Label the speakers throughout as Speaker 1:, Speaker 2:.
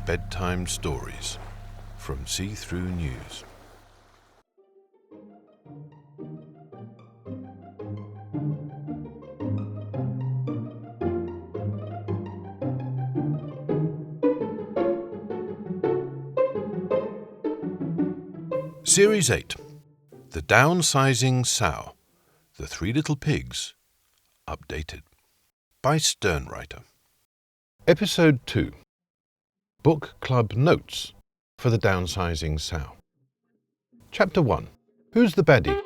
Speaker 1: Bedtime Stories from See-Through News. Series 8. The Downsizing Sow. The Three Little Pigs. Updated. By Sternwriter. Episode 2. Book Club Notes for the Downsizing Sow. Chapter 1. Who's the baddie?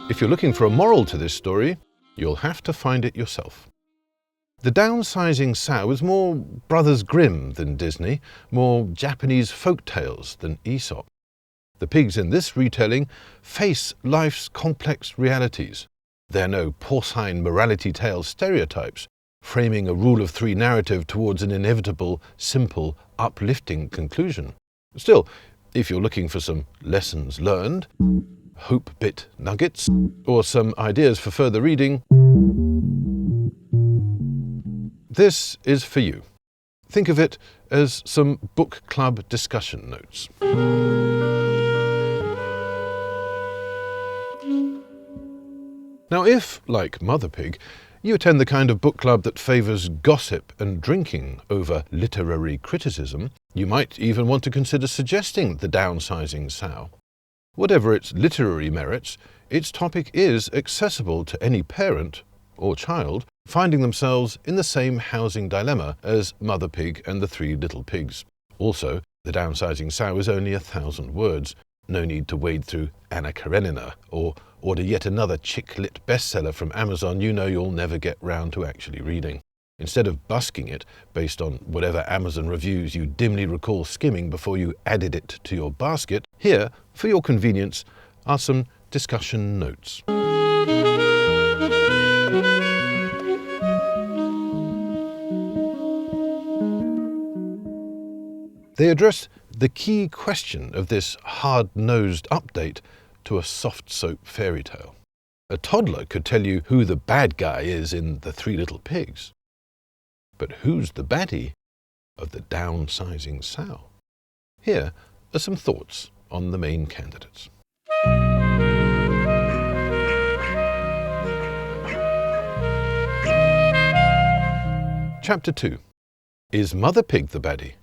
Speaker 1: If you're looking for a moral to this story, you'll have to find it yourself. The Downsizing Sow is more Brothers Grimm than Disney, more Japanese folk tales than Aesop. The pigs in this retelling face life's complex realities. They're no porcine morality tale stereotypes, framing a rule of three narrative towards an inevitable, simple, uplifting conclusion. Still, if you're looking for some lessons learned, hope-bit nuggets, or some ideas for further reading, this is for you. Think of it as some book club discussion notes. Now if, like Mother Pig, you attend the kind of book club that favours gossip and drinking over literary criticism, you might even want to consider suggesting The Downsizing Sow. Whatever its literary merits, its topic is accessible to any parent or child finding themselves in the same housing dilemma as Mother Pig and the Three Little Pigs. Also, The Downsizing Sow is only 1,000 words. No need to wade through Anna Karenina or order yet another chick-lit bestseller from Amazon you know you'll never get round to actually reading. Instead of busking it based on whatever Amazon reviews you dimly recall skimming before you added it to your basket, here, for your convenience, are some discussion notes. They address the key question of this hard-nosed update to a soft soap fairy tale. A toddler could tell you who the bad guy is in The Three Little Pigs. But who's the baddie of The Downsizing Sow? Here are some thoughts on the main candidates. Chapter 2. Is Mother Pig the baddie?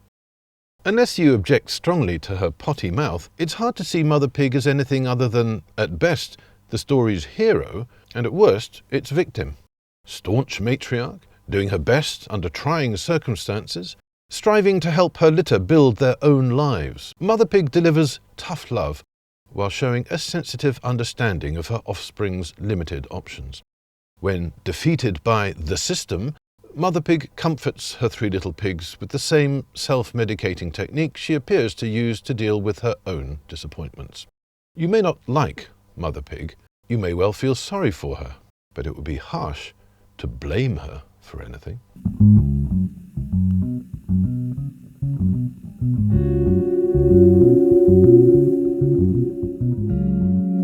Speaker 1: Unless you object strongly to her potty mouth, it's hard to see Mother Pig as anything other than, at best, the story's hero, and at worst, its victim. Staunch matriarch, doing her best under trying circumstances, striving to help her litter build their own lives. Mother Pig delivers tough love, while showing a sensitive understanding of her offspring's limited options. When defeated by the system, Mother Pig comforts her three little pigs with the same self-medicating technique she appears to use to deal with her own disappointments. You may not like Mother Pig, you may well feel sorry for her, but it would be harsh to blame her for anything.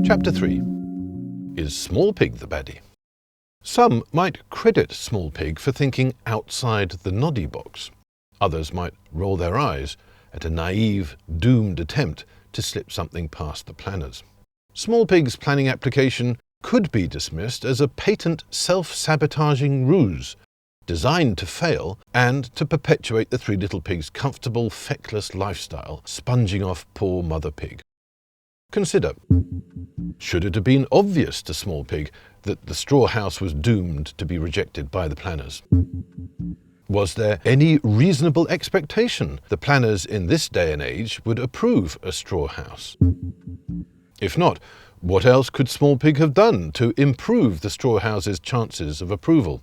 Speaker 1: Chapter 3. Is Small Pig the baddie? Some might credit Small Pig for thinking outside the noddy box. Others might roll their eyes at a naive, doomed attempt to slip something past the planners. Small Pig's planning application could be dismissed as a patent self-sabotaging ruse, designed to fail and to perpetuate the Three Little Pigs' comfortable, feckless lifestyle, sponging off poor Mother Pig. Consider, should it have been obvious to Small Pig that the straw house was doomed to be rejected by the planners? Was there any reasonable expectation the planners in this day and age would approve a straw house? If not, what else could Small Pig have done to improve the straw house's chances of approval?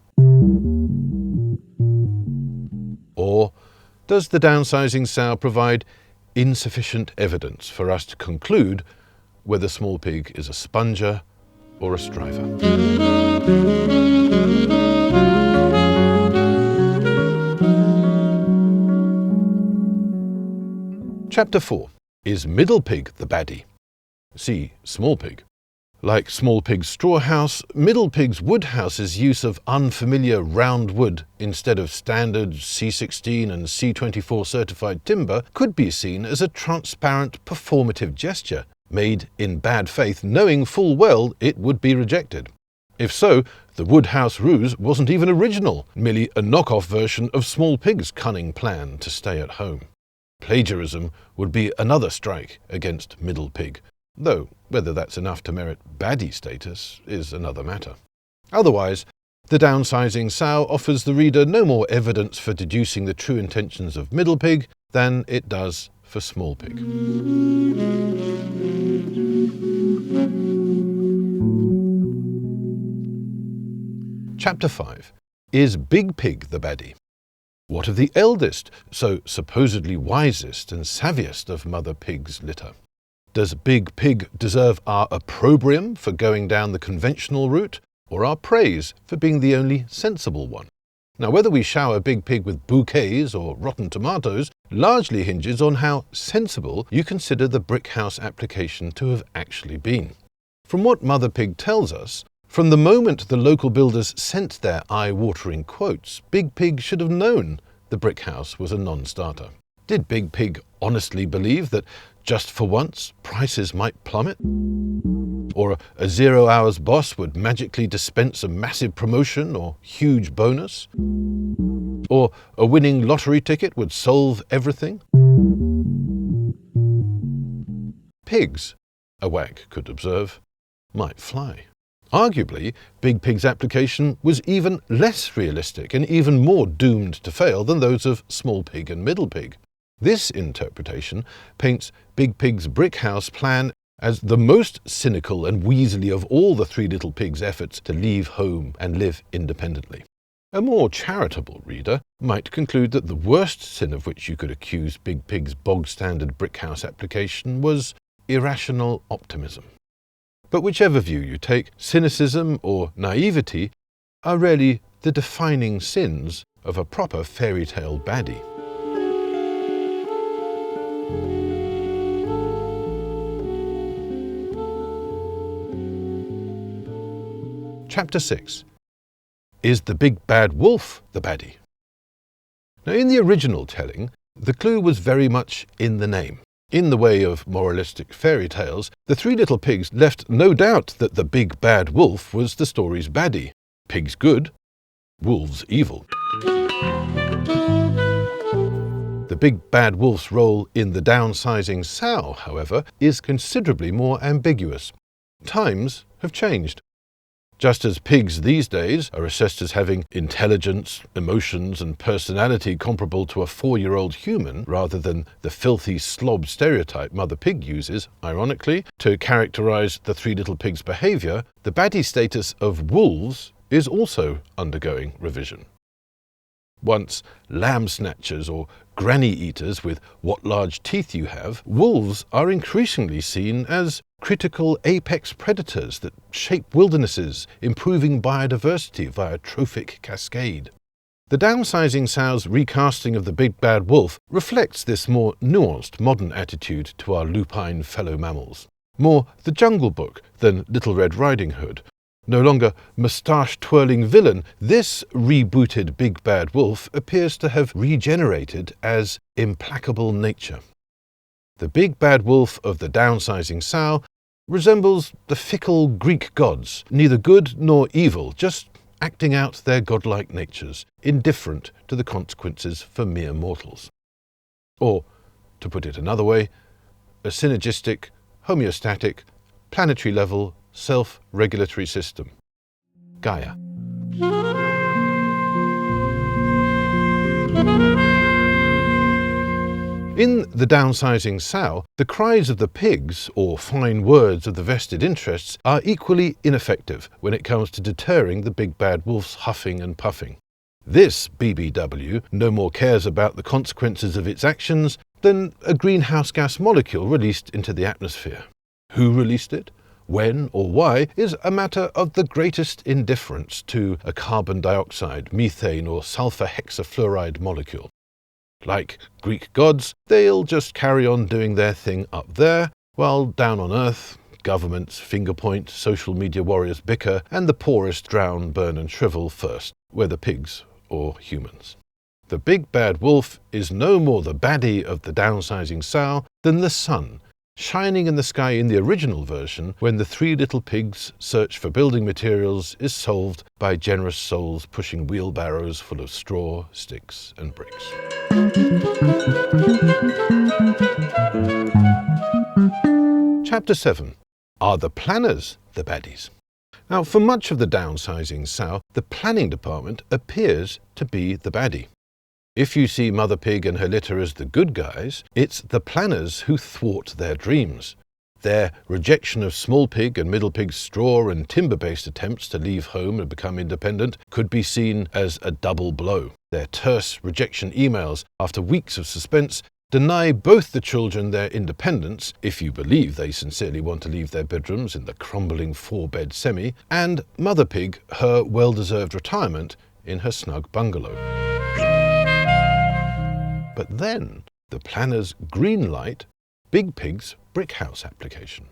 Speaker 1: Or does The Downsizing Sow provide insufficient evidence for us to conclude whether Small Pig is a sponger or a striver? Chapter 4. Is Middle Pig the baddie? See Small Pig. Like small pig's straw house, middle pig's wood house's use of unfamiliar round wood instead of standard C16 and C24 certified timber could be seen as a transparent performative gesture, made in bad faith, knowing full well it would be rejected. If so, the wood house ruse wasn't even original, merely a knockoff version of small pig's cunning plan to stay at home. Plagiarism would be another strike against middle pig, though whether that's enough to merit baddie status is another matter. Otherwise, the Downsizing Sow offers the reader no more evidence for deducing the true intentions of middle pig than it does for small pig. Chapter 5. Is Big Pig the baddie? What of the eldest, so supposedly wisest and savviest of Mother Pig's litter? Does Big Pig deserve our opprobrium for going down the conventional route, or our praise for being the only sensible one? Now, whether we shower Big Pig with bouquets or rotten tomatoes largely hinges on how sensible you consider the brick house application to have actually been. From what Mother Pig tells us, from the moment the local builders sent their eye-watering quotes, Big Pig should have known the brick house was a non-starter. Did Big Pig honestly believe that just for once prices might plummet? Or a 0 hours boss would magically dispense a massive promotion or huge bonus? Or a winning lottery ticket would solve everything? Pigs, a wag could observe, might fly. Arguably, Big Pig's application was even less realistic and even more doomed to fail than those of small pig and middle pig. This interpretation paints Big Pig's brick house plan as the most cynical and weaselly of all the three little pigs' efforts to leave home and live independently. A more charitable reader might conclude that the worst sin of which you could accuse Big Pig's bog-standard brick house application was irrational optimism. But whichever view you take, cynicism or naivety are really the defining sins of a proper fairy tale baddie. Chapter 6. Is the big bad wolf the baddie? Now, in the original telling, the clue was very much in the name. In the way of moralistic fairy tales, the three little pigs left no doubt that the big bad wolf was the story's baddie. Pigs good, wolves evil. The big bad wolf's role in the Downsizing Sow, however, is considerably more ambiguous. Times have changed. Just as pigs these days are assessed as having intelligence, emotions, and personality comparable to a 4-year-old human, rather than the filthy slob stereotype Mother Pig uses, ironically, to characterize the three little pigs' behavior, the baddie status of wolves is also undergoing revision. Once lamb snatchers or granny eaters with what large teeth you have, wolves are increasingly seen as critical apex predators that shape wildernesses, improving biodiversity via trophic cascade. The Downsizing Sow's recasting of the big bad wolf reflects this more nuanced modern attitude to our lupine fellow mammals. More The Jungle Book than Little Red Riding Hood. No longer moustache-twirling villain, this rebooted big bad wolf appears to have regenerated as implacable nature. The big bad wolf of the Downsizing Sow resembles the fickle Greek gods, neither good nor evil, just acting out their godlike natures, indifferent to the consequences for mere mortals. Or, to put it another way, a synergistic, homeostatic, planetary-level, self-regulatory system. Gaia. In The Downsizing Sow, the cries of the pigs, or fine words of the vested interests, are equally ineffective when it comes to deterring the big bad wolf's huffing and puffing. This BBW no more cares about the consequences of its actions than a greenhouse gas molecule released into the atmosphere. Who released it, when or why, is a matter of the greatest indifference to a carbon dioxide, methane or sulfur hexafluoride molecule. Like Greek gods, they'll just carry on doing their thing up there, while down on Earth, governments finger point, social media warriors bicker, and the poorest drown, burn and shrivel first, whether pigs or humans. The big bad wolf is no more the baddie of the Downsizing Sow than the sun, shining in the sky in the original version when the three little pigs' search for building materials is solved by generous souls pushing wheelbarrows full of straw, sticks and bricks. Chapter 7. Are the planners the baddies? Now, for much of the Downsizing Sow, the planning department appears to be the baddie. If you see Mother Pig and her litter as the good guys, it's the planners who thwart their dreams. Their rejection of Small Pig and Middle Pig's straw and timber-based attempts to leave home and become independent could be seen as a double blow. Their terse rejection emails, after weeks of suspense, deny both the children their independence, if you believe they sincerely want to leave their bedrooms in the crumbling four-bed semi, and Mother Pig her well-deserved retirement in her snug bungalow. But then the planners greenlight Big Pig's brick house application.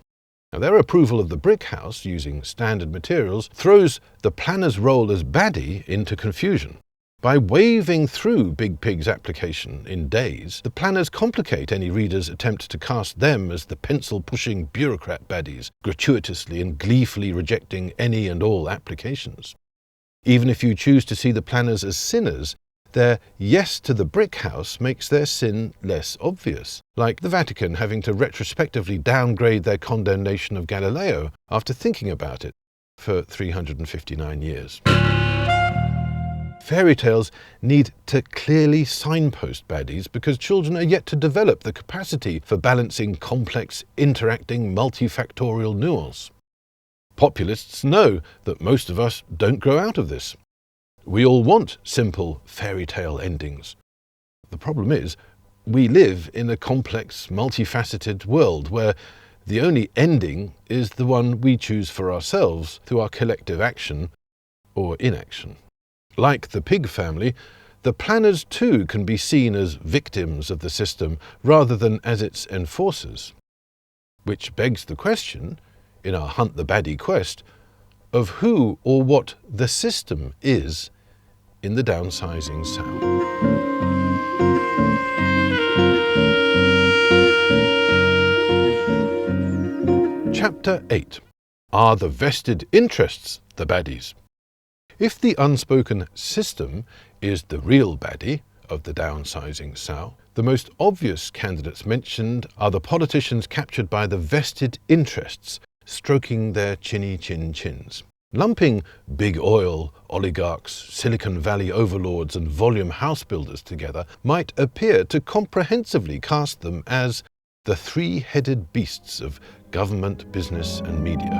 Speaker 1: Now, their approval of the brick house using standard materials throws the planner's role as baddie into confusion. By waving through Big Pig's application in days, the planners complicate any reader's attempt to cast them as the pencil-pushing bureaucrat baddies, gratuitously and gleefully rejecting any and all applications. Even if you choose to see the planners as sinners, their yes to the brick house makes their sin less obvious, like the Vatican having to retrospectively downgrade their condemnation of Galileo after thinking about it for 359 years. Fairy tales need to clearly signpost baddies because children are yet to develop the capacity for balancing complex, interacting, multifactorial nuance. Populists know that most of us don't grow out of this. We all want simple fairy tale endings. The problem is, we live in a complex, multifaceted world where the only ending is the one we choose for ourselves through our collective action or inaction. Like the pig family, the planners too can be seen as victims of the system rather than as its enforcers. Which begs the question, in our Hunt the Baddie quest, of who or what the system is in the Downsizing Sow. Chapter 8. Are the vested interests the baddies? If the unspoken system is the real baddie of the Downsizing Sow, the most obvious candidates mentioned are the politicians captured by the vested interests, stroking their chinny chin-chins. Lumping big oil, oligarchs, Silicon Valley overlords and volume house builders together might appear to comprehensively cast them as the three-headed beasts of government, business and media.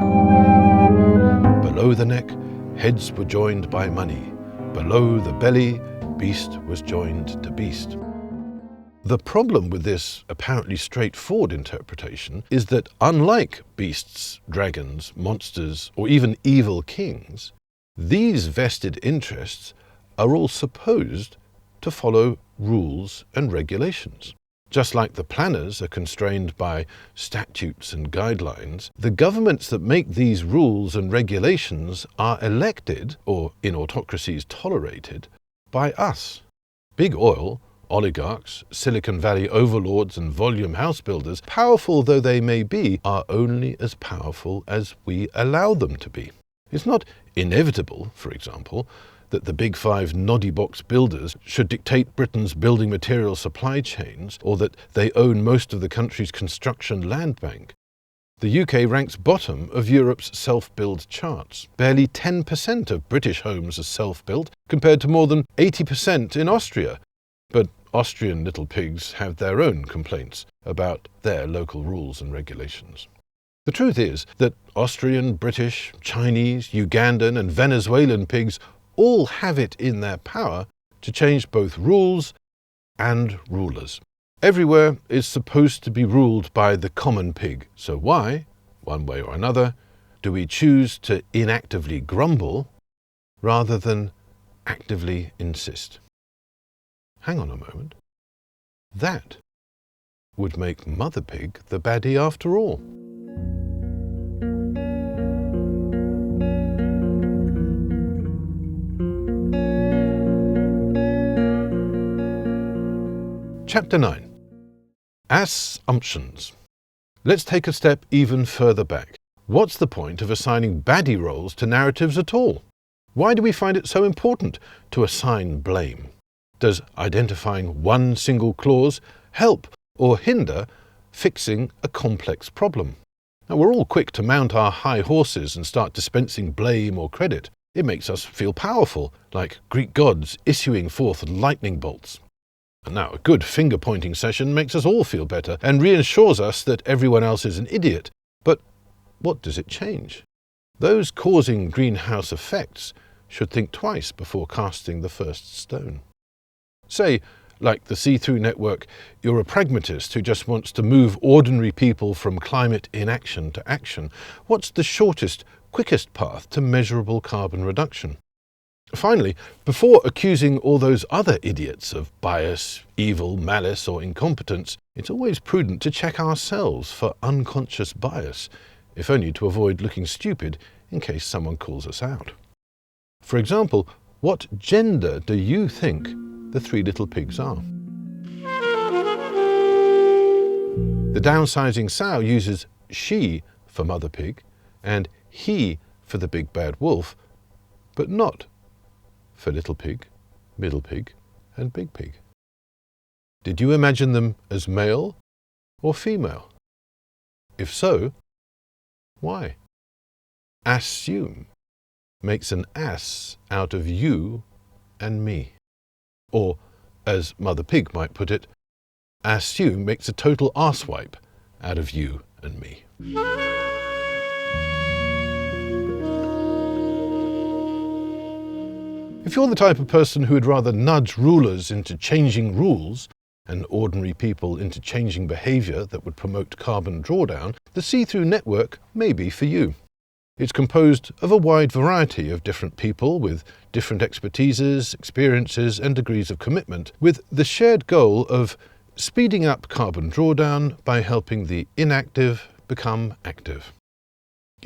Speaker 1: Below the neck, heads were joined by money. Below the belly, beast was joined to beast. The problem with this apparently straightforward interpretation is that unlike beasts, dragons, monsters, or even evil kings, these vested interests are all supposed to follow rules and regulations. Just like the planners are constrained by statutes and guidelines, the governments that make these rules and regulations are elected, or in autocracies tolerated, by us. Big oil, oligarchs, Silicon Valley overlords and volume house builders, powerful though they may be, are only as powerful as we allow them to be. It's not inevitable, for example, that the big five noddy box builders should dictate Britain's building material supply chains, or that they own most of the country's construction land bank. The UK ranks bottom of Europe's self-build charts. Barely 10% of British homes are self-built, compared to more than 80% in Austria. But Austrian little pigs have their own complaints about their local rules and regulations. The truth is that Austrian, British, Chinese, Ugandan and Venezuelan pigs all have it in their power to change both rules and rulers. Everywhere is supposed to be ruled by the common pig. So why, one way or another, do we choose to inactively grumble rather than actively insist? Hang on a moment. That would make Mother Pig the baddie after all. Chapter 9. Assumptions. Let's take a step even further back. What's the point of assigning baddie roles to narratives at all? Why do we find it so important to assign blame? Does identifying one single clause help or hinder fixing a complex problem? Now, we're all quick to mount our high horses and start dispensing blame or credit. It makes us feel powerful, like Greek gods issuing forth lightning bolts. And now, a good finger-pointing session makes us all feel better and reassures us that everyone else is an idiot. But what does it change? Those causing greenhouse effects should think twice before casting the first stone. Say, like the See-Through Network, you're a pragmatist who just wants to move ordinary people from climate inaction to action. What's the shortest, quickest path to measurable carbon reduction? Finally, before accusing all those other idiots of bias, evil, malice, or incompetence, it's always prudent to check ourselves for unconscious bias, if only to avoid looking stupid in case someone calls us out. For example, what gender do you think the three little pigs are? The Downsizing Sow uses she for mother pig and he for the big bad wolf, but not for little pig, middle pig, and big pig. Did you imagine them as male or female? If so, why? Assume makes an ass out of you and me. Or, as Mother Pig might put it, assume makes a total arsewipe out of you and me. If you're the type of person who would rather nudge rulers into changing rules and ordinary people into changing behaviour that would promote carbon drawdown, the See-Through Network may be for you. It's composed of a wide variety of different people with different expertises, experiences and degrees of commitment, with the shared goal of speeding up carbon drawdown by helping the inactive become active.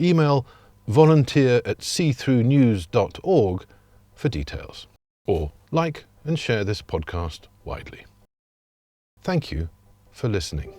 Speaker 1: Email volunteer@seethroughnews.org for details, or like and share this podcast widely. Thank you for listening.